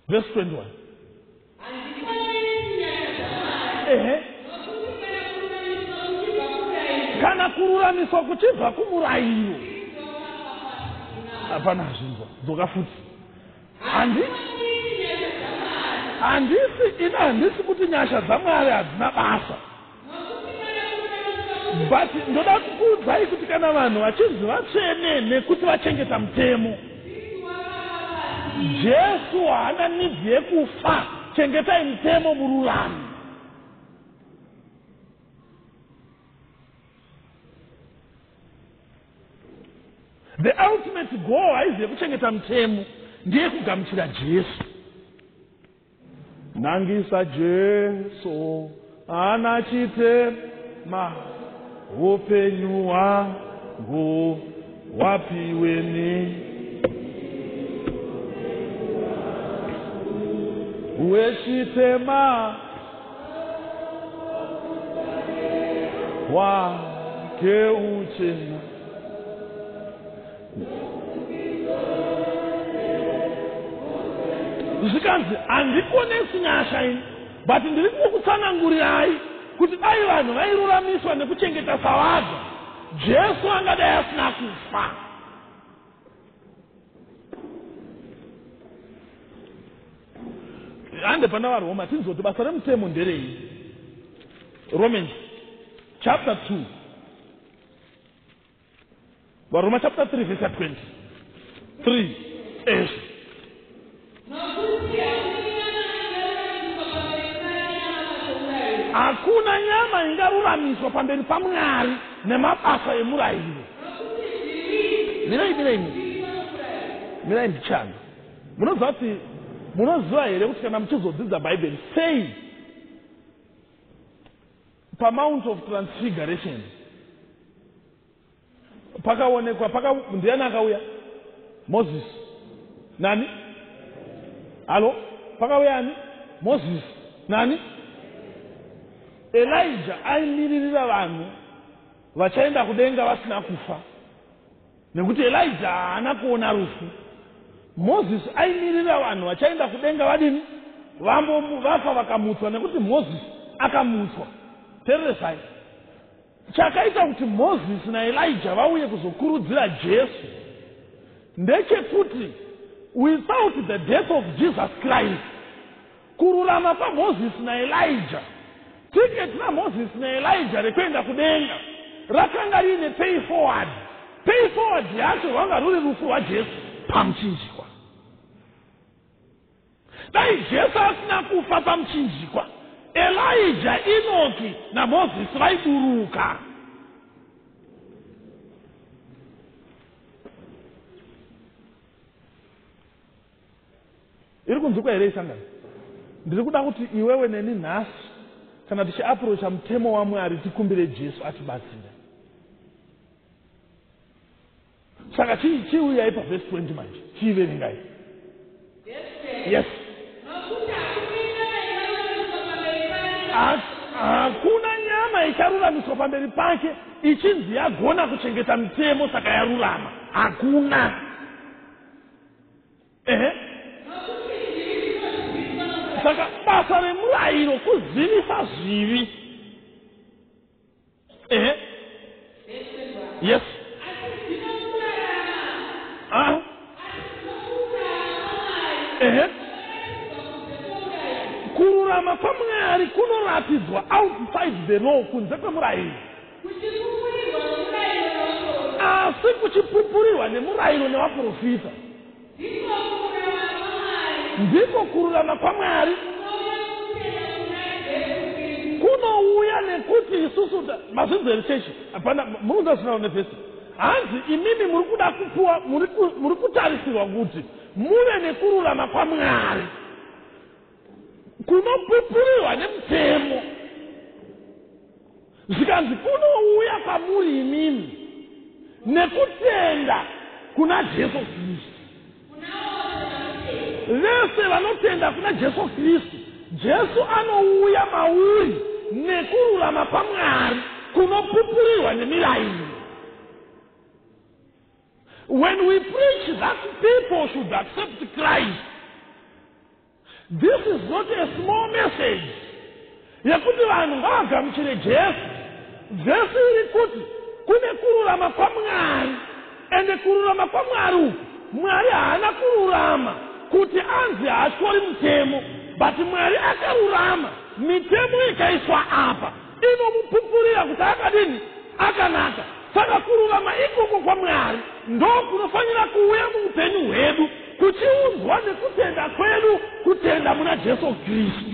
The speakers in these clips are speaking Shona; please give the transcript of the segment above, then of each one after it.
Verse 21. Kana kururamiswa kuchibva kumurayiro. Hapana zvinhu. Dzoka futi. Handisi kuti nyasha dzaMwari hadzina basa. But ndoda kukuudzai kuti kana vanhu vachinzi vatsvene nekuti vachengeta mutemo, Jesu haana nidhi yekufa. Chengetai mutemo mururami. The ultimate goal haizi yekuchengeta mutemo, ndiye kugamuchira Jesu. Nangisa Jesu ana chitema, upenyu wangu wapiweni. Wechitema wake uchena. Zvikanzi handikonesi nyasha ini, but ndiri kukutsanangurirai kuti dai vanhu vairuramiswa nekuchengeta sawadza, Jesu angadai asina kufa. Ande pana vaRoma tinzoti basa remutemo nderei. Romans chapter 2. vaRoma chapter 3 verse 23. Hakuna nyama ingaruramiswa pamberi paMwari nemabasa emurayiro. Mirai ndichana. Munoziva here kuti kana muchizodzidza Bible sei paMount of Transfiguration pakaonekwa ndiani akauya? Moses. Nani? Halo? Pakauya ani? Moses. Nani? Elijah aimiririra vanhu vachaenda kudenga vasina kufa, nekuti Elijah haana kuona rufu. Moses aimirira vanhu vachaenda kudenga vadini? Vafa vakamutswa, nekuti Moses akamutswa. Tereresai. Chakaita kuti Moses naElijah vauye kuzokurudzira Jesu ndechekuti without the death of Jesus Christ, kururama paMoses naElijah, tiketi naMoses naElijah rekuenda kudenga rakanga rine pay forward. Pay forward yacho rwanga ruri rufu rwaJesu pamuchinjikwa. Dai Jesu asina kufa pamuchinjikwa, Elijah, Enoki naMoses vaiburuka. Iri kunzukwa here isangana? Ndiri kuda kuti iwewe neni nhasi kana tichiapurocha mutemo waMwari tikumbire Jesu atibatsire. Saka chiuyai paverse 20 manje chiverengai. Yes. Hakuna nyama icharuramiswa pamberi pake ichinzi yagona kuchengeta mutemo saka yarurama. Hakuna. Saka basa remurayiro kuzivisa zvivi. Yes. Kururama paMwari kunoratidzwa outside the law, kunze kwemurayiro. Asi kuchipupurirwa nemurayiro nevaprofita ndiko kururama kwaMwari kunouya, nekuti isusu mazvinzeri chechi hapana munonza zvinaone vhesi hanzi imimi muri kuda kupuwa, muri kutarisirwa kuti muve nekururama kwaMwari kunopupurirwa nemutemo. Zvikanzi kunouya kwamuri imimi nekutenda kuna Jesu Kristu. Vese vanotenda kuna Jesu Kristu, Jesu anouya mauri nekururama paMwari kunopupurirwa nemirayiro. When we preach that people should accept Christ, This is not a small message. Yakuti vanhu ngavagamuchire Jesu. Jesu iri kuti kune kururama kwaMwari. Ende kururama kwaMwari uku, Mwari haana kururama kuti anzi hatyori mutemo, but Mwari akarurama. Mitemo ikaiswa apa inomupupurira kuti akadini, akanaka. Saka kururama ikoko kwaMwari ndo kunofanira kuuya muupenyu hwedu, kuchiudzwa nekutenda kwedu, kutenda muna Jesu Kristu.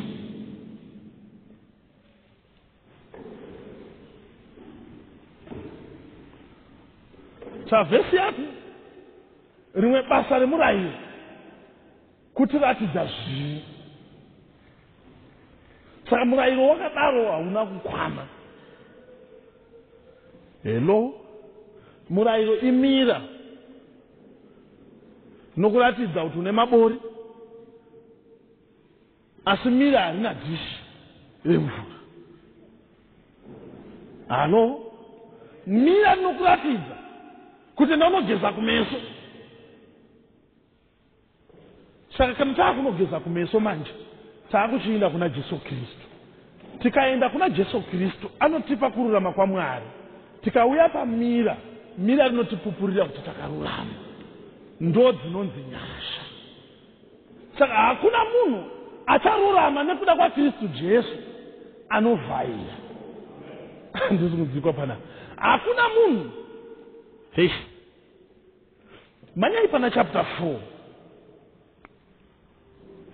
Vhesi yapi rimwe basa remurayiro kutiratidza zvinhu. Saka murayiro wakadaro hauna kukwana. Hello, murayiro imira nokuratidza kuti une mabori, asi mira harina dhishi remvura. Halo, mira nokuratidza kuti ndaunogeza kumeso. Saka kana taakunogeza kumeso manje, taakuchienda kuna Jesu Kristu. Tikaenda kuna Jesu Kristu, anotipa kururama kwaMwari. Tikauya pamira, mira rinotipupurira kuti takarurama. Ndo dzinonzi nyasha. Saka hakuna munhu acharurama nekuda kwaKristu Jesu anovhaira. Ndisi kudzikwa pana. Hakuna munhu. Hey. Manyai pana chapter 4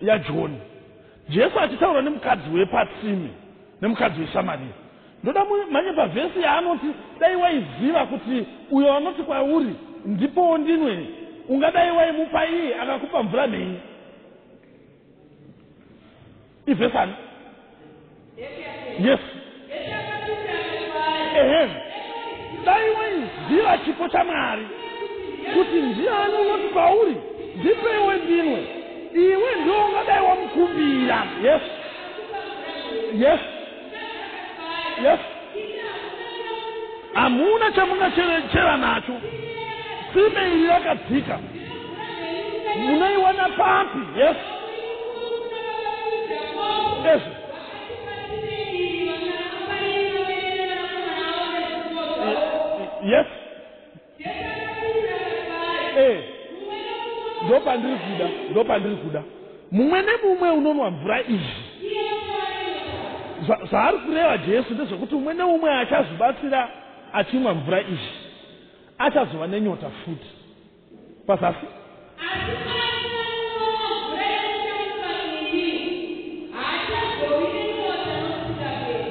ya John. Jesu achitaura nemukadzi wepatsime, nemukadzi weSamaria. Ndoda manye pavhesi yaanoti dai waiziva kuti uyo anoti kwauri ndipo ndinwe, ungadai waimupa iye akakupa mvura nei. Ivhesani? Yes. Dai waiziva chipo chaMwari kuti ndiani unoti kwauri ndipe iwe ndinwe, iwe ndio ungadai wamukumbira. Yes. Yes. Yes. Hamuna chamungacherechera nacho. Tsime iri yakadzika. Munaiwana papi? Yes. Yes. Yes. Ndopandiri kuda. Mumwe nemumwe unonwa mvura izvi. Zvaari kureva Jesu ndezvekuti umwe neumwe achazobatsira achimwa mvura izvi achazova nenyota futi. Pasasi?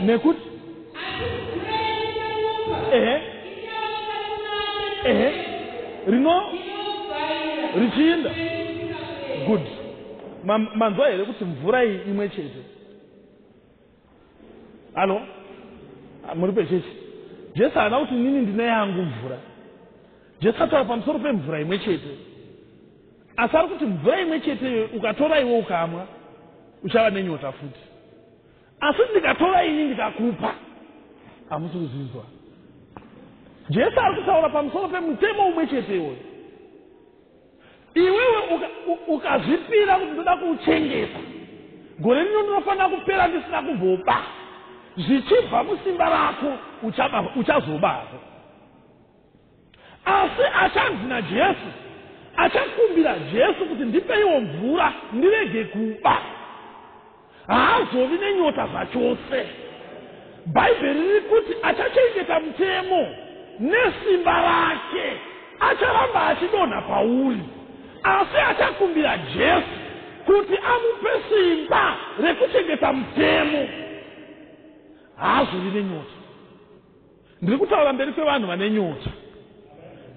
Nekuti? Rino? Richiinda? Good. Manzwa here kuti mvura iyi imwe chete. Halo? Muri pechechi? Jesu haana kuti nini ndine yangu mvura. Jesu ataura pamusoro pemvura imwe chete. Asi ari kuti mvura imwe chete ukatora iwe ukamwa uchava nenyota futi. Asi ndikatora ini ndikakupa hamusi kuzvinzwa. Jesu ari kutaura pamusoro pemutemo umwe chete iwoyo. Iwewe ukazvipira kuti ndoda kuuchengeta, gore rino ndinofanira kupera ndisina kumboba. Zvichibva musimba rako uchazobako. Asi achanzi naJesu, achakumbira Jesu kuti ndipeiwo mvura ndirege kuba, haazovi nenyota zvachose. Bhaibheri riri kuti achachengeta mutemo nesimba rake, acharamba achidonha pauri. Asi achakumbira Jesu kuti amupe simba rekuchengeta mutemo, haazovi nenyota. Ndiri kutaura mberi kwevanhu vane nyota,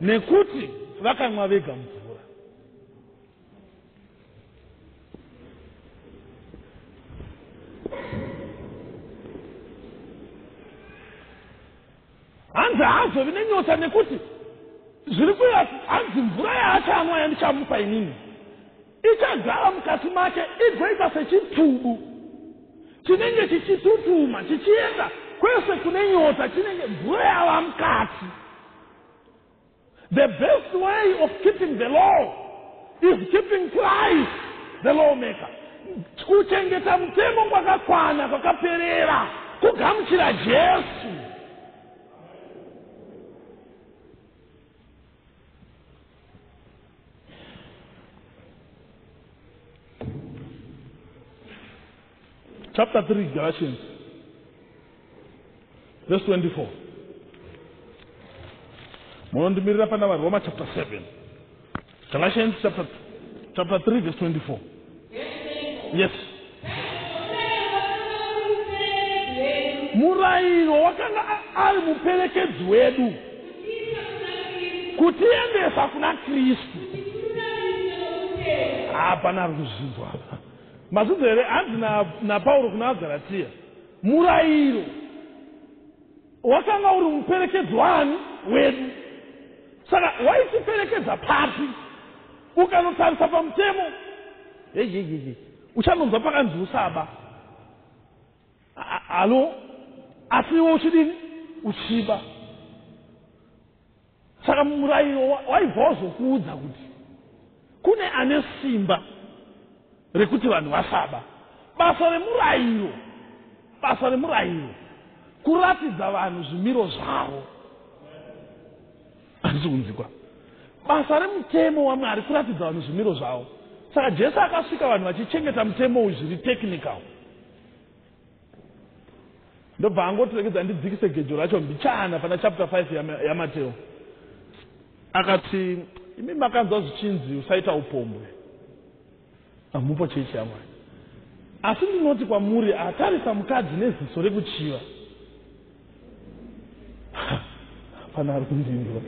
nekuti vakamwa vega mvura. Hanzi haazovi nenyota nekuti zviri kuya hanzi mvura yaachamwa yandichamupa inini ichagara mukati make igoita sechitubu chinenge chichitutuma chichienda kwese kune nyota, chinenge mvura yava mukati. The best way of keeping the law is keeping Christ, the lawmaker. kuchengeta mtemo kwakakwana kwakaperera kugamuchira Jesu. Chapter 3, Galatians, verse 24. Monondimirira pana Roma chapter 7. Galatians chapter 3, verse 24. Yes. Murairo wakanga ari muperekedzi wedu kutiendesa kuna Kristu. Hapana ruzivo hapa. Mazuzere anzi na Paulo kuna Galatia. Murairo wakanga uri muperekedzi wani wedu. Saka waitiperekedza papi ukanotarisa pamutemo uchanonzwa pakanzi usaba. Alo asiwo uchidini uchiba. Saka murairo waibva kuudza kuti kune ane simba rekuti vanhu vasaba. Basa remurairo kuratidza vanhu zvimiro zvavo. Azviunzikwa. Basa remutemo waMwari kuratidza vanhu zvimiro zvavo. Saka Jesu akasvika vanhu vachichengeta mutemo uyu zviri technical. Ndobva angotirekedza ndidzikise gejo racho mbichana pana chapter 5 yaMateo. Akati imi makanzwa zvichinzi usaita upombwe. Amupo chechi yaMwari. Asi ndinoti kwamuri atarisa mukadzi neziso rekuchiva. Pana ari kundindwa.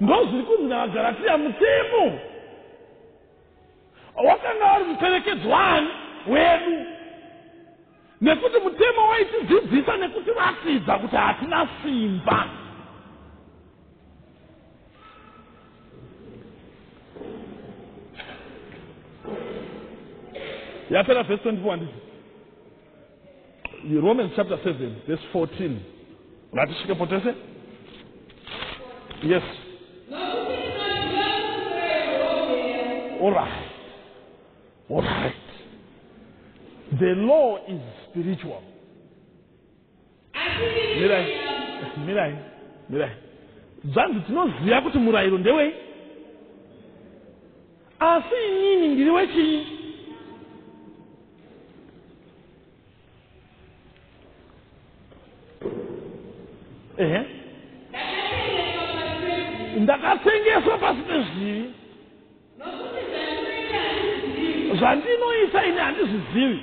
Ndozviri kunzi naVagalatia mutemo wakanga ari muperekedzi wani wedu. Nekuti mutemo waitidzidzisa nekuti ratidza kuti hatina simba. Yapera verse 21. Romans chapter 7 verse 14. Ngatishike potese? Yes. All right. The law is spiritual. Mirai. Zanzi tinoziva kuti murairo ndewei. Asi inini ndiri wechii? Ndakatengeswa pasi pezvivi. Zvandinoita ini handizvizivi.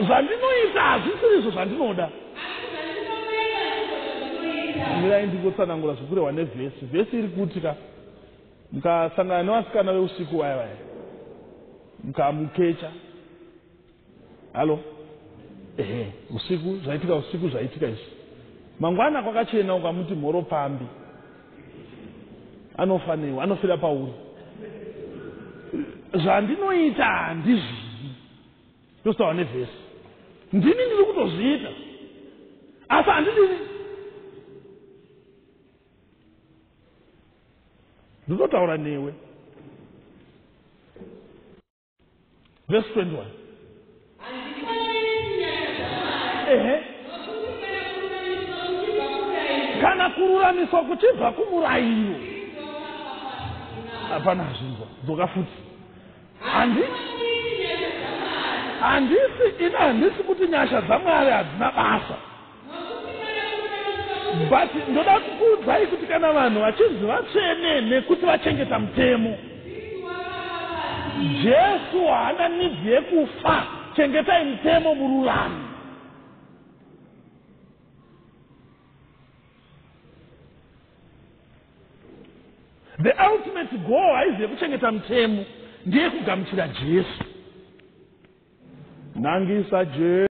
Zvandinoita hazvisiri izvo zvandinoda. Mirai ndingotsanangura zvokurehwa nevhesi. Vhesi iri kutika mukasangana nevasikana veusiku vaya mukamukecha. Halo? Usiku zvaitika izvi. Mangwana kwakachena ukamuti mhoro pambi. Anofanewa, anofira pauri. Zvandinoita handizvivi. Ndostawa nevhesi. Ndini ndiri kutozviita. Asi handidini. Ndinotaura newe. Verse 21. Kana kururamiswa kuchibva kumurairo. Hapana zvinhu. Dzoka futi. Handisi kuti nyasha dzaMwari hadzina basa. But ndoda kukuudzai kuti kana vanhu vachinzi vatsvene nekuti vachengeta mutemo, Jesu haana nidzi yekufa. Chengetai mutemo mururami. The ultimate goal haizi yekuchengeta mutemo, ndiye kugamuchira Jesu. Nangisa Jesu.